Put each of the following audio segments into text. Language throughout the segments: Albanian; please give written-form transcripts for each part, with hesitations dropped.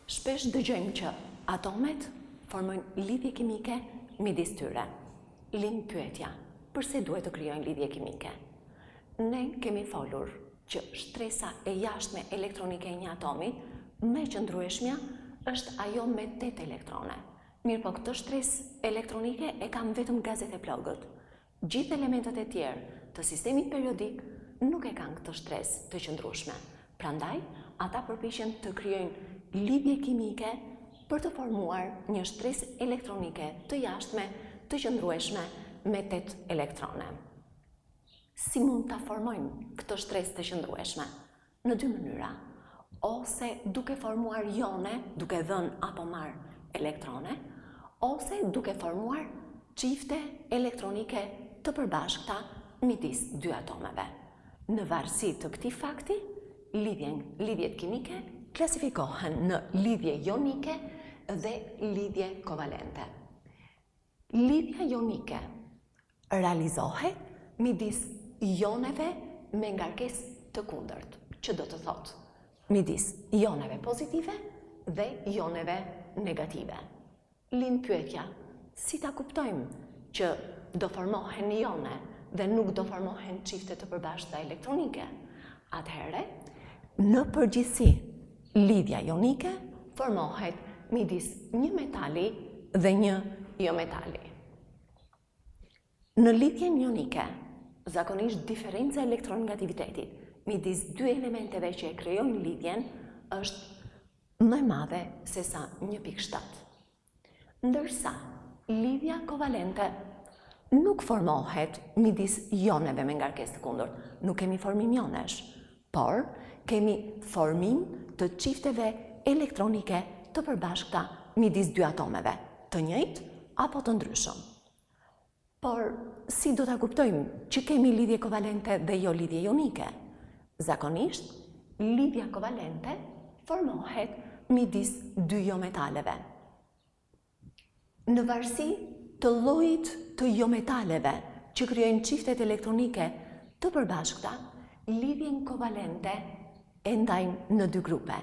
Shpesh dëgjojmë që atomet formojnë lidhje kimike midis tyre. Lind pyetja, përse duhet të krijojnë lidhje kimike? Ne kemi folur që shtresa e jashtme elektronike e një atomi me qëndrueshmja është ajo me 8 elektrone. Mirë po këtë shtresë elektronike e kam vetëm gazet e plogët. Gjithë elementet e tjerë të sistemit periodik nuk e kanë këtë shtresë të qëndrueshme. Prandaj, ata përpiqen të krijojnë lidhje kimike për të formuar një shtresë elektronike të jashtme, të qëndrueshme me 8 elektrone. Si mund ta formojmë këtë shtresë të qëndrueshme? Në dy mënyra, ose duke formuar ione, duke dhënë apo marrë elektrone, ose duke formuar çifte elektronike të përbashkëta midis dy atomeve. Në varësi të këtij fakti, lidhjet kimike klasifikohen në lidhje ionike dhe lidhje kovalente. Lidhja ionike realizohet midis ioneve me ngarkesë të kundërt, që do të thotë midis ioneve pozitive dhe ioneve negative. Lind pyetja, si ta kuptojmë që do formohen ione dhe nuk do formohen çifte të përbashkëta elektronike? Atëherë, në përgjithësi, lidhja ionike formohet midis një metali dhe një jo-metali. Në lidhjen ionike, zakonisht diferenca elektronegativitetit midis dy elementeve që e krijojnë lidhjen është më e madhe se sa 1.7. Ndërsa lidhja kovalente nuk formohet midis ioneve me ngarkesë të kundërt, nuk kemi formim ionesh, por kemi formim të çifteve elektronike të përbashkëta midis dy atomeve, të njëjtë apo të ndryshëm. Por si do ta kuptojmë që kemi lidhje kovalente dhe jo lidhje ionike? Zakonisht, lidhja kovalente formohet midis dy jo-metaleve. Në varësi të llojit të jo-metaleve që krijojnë çiftet elektronike të përbashkëta, lidhjen kovalente e ndajmë në dy grupe,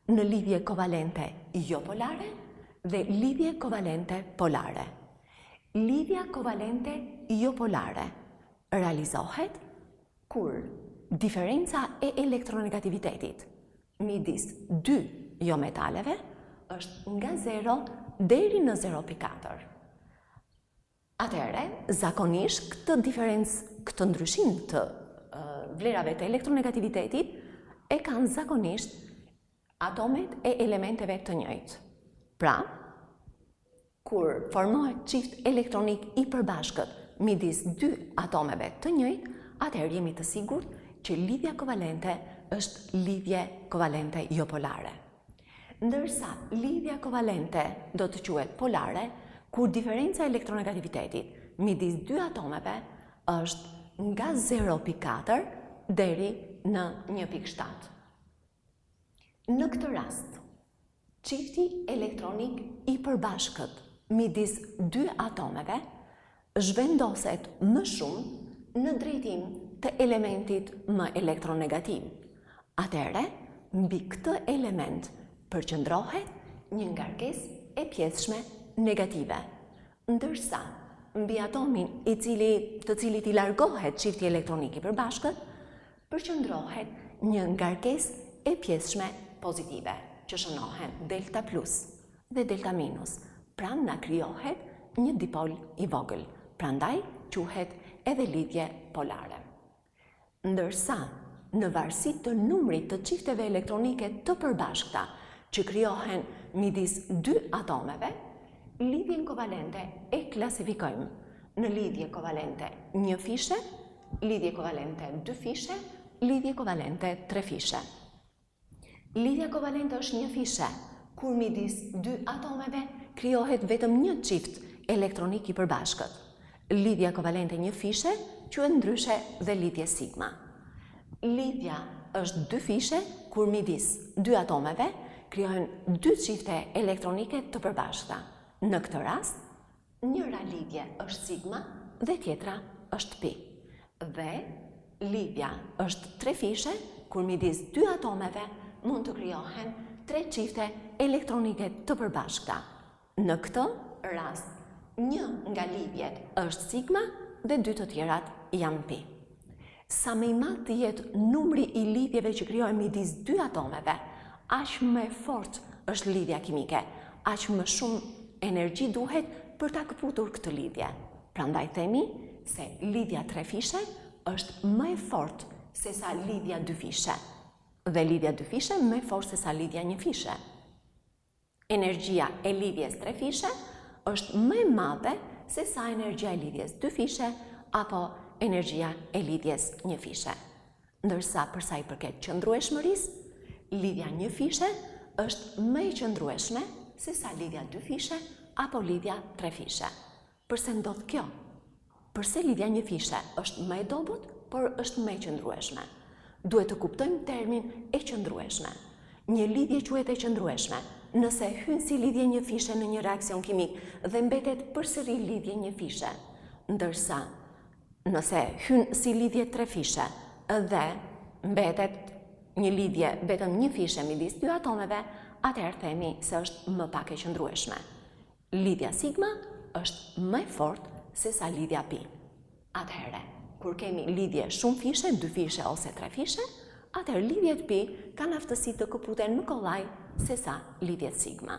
në lidhje kovalente jo-polare dhe lidhje kovalente polare. Lidhja kovalente jo-polare realizohet kur diferenca e elektronegativitetit midis dy jo-metaleve është nga 0 deri në 0.4. Atëherë, zakonisht këtë diferencë, këtë ndryshim të vlerave të elektronegativitetit e kanë zakonisht atomet e elementeve të njëjtë. Pra, kur formohet çift elektronik i përbashkët midis dy atomeve të njëjtë, atëherë jemi të sigurt që lidhja kovalente është lidhje kovalente jo-polare. Ndërsa lidhja kovalente do të quhet polare kur diferenca elektronegativitetit midis dy atomeve është nga 0.4 deri në 1.7. Në këtë rast, çifti elektronik i përbashkët midis dy atomeve zhvendoset më shumë në drejtim të elementit më elektronegativ. Atëherë, mbi këtë element përqendrohet një ngarkesë e pjesshme negative, ndërsa mbi atomin të cilit i largohet çifti elektronik i përbashkët, përqendrohet një ngarkesë e pjesshme pozitive, që shënohen delta plus dhe delta minus. Pra na krijohet një dipol i vogël, prandaj quhet edhe lidhje polare. Ndërsa, në varësi të numrit të çifteve elektronike të përbashkëta që krijohen midis dy atomeve, lidhjen kovalente e klasifikojmë në lidhje kovalente 1 fishe, lidhje kovalente 2 fishe, lidhje kovalente 3 fishe. Lidhja kovalente është 1 fishe, kur midis dy atomeve krijohet vetëm një çift elektronik i përbashkët. Lidhja kovalente 1 fishe quhet ndryshe dhe lidhje sigma. Lidhja është 2 fishe, kur midis dy atomeve krijohen dy çifte elektronike të përbashkëta. Në këtë rast, njëra lidhje është sigma dhe tjetra është pi. Dhe lidhja është 3 fishe, kur midis dy atomeve mund të krijohen 3 3 qifte elektronike të përbashkëta. Në këtë rast, një nga lidhjet është sigma dhe 2 të tjerat janë pi. Sa më i madh të jetë numri i lidhjeve që krijohen midis 2 atomeve, aq më fort është lidhja kimike, aq më shumë energji duhet për ta këputur këtë lidhje. Prandaj themi se lidhja 3 fishe është më e fortë se sa lidhja 2 fishe. Dhe lidhja 2 fishe më e fortë se sa lidhja 1 fishe. Energjia e lidhjes 3 fishe është më e madhe se sa energjia e lidhjes 2 fishe apo energjia e lidhjes 1 fishe. Ndërsa për sa i përket qëndrueshmërisë, lidhja 1 fishe është më e qëndrueshme se sa lidhja 2 fishe apo lidhja 3 fishe. Përse ndodh kjo? Përse lidhja 1 fishe është më e dobët, por është më e qëndrueshme? Duhet të kuptojmë termin e qëndrueshme. Një lidhje quhet e qëndrueshme nëse hyn si lidhje 1 fishe në një reakcion kimik dhe mbetet përsëri lidhje 1 fishe, ndërsa nëse hyn si lidhje 3 fishe dhe mbetet një lidhje vetëm 1 fishe midis 2 atomeve, atëherë themi se është më pak e qëndrueshme. Lidhja sigma është më e fortë se sa lidhja pi. Atëherë, kur kemi lidhje shumë fishe, 2 fishe ose 3 fishe, atëherë lidhjet pi kanë aftësi të këputen më kollaj se sa lidhjet sigma.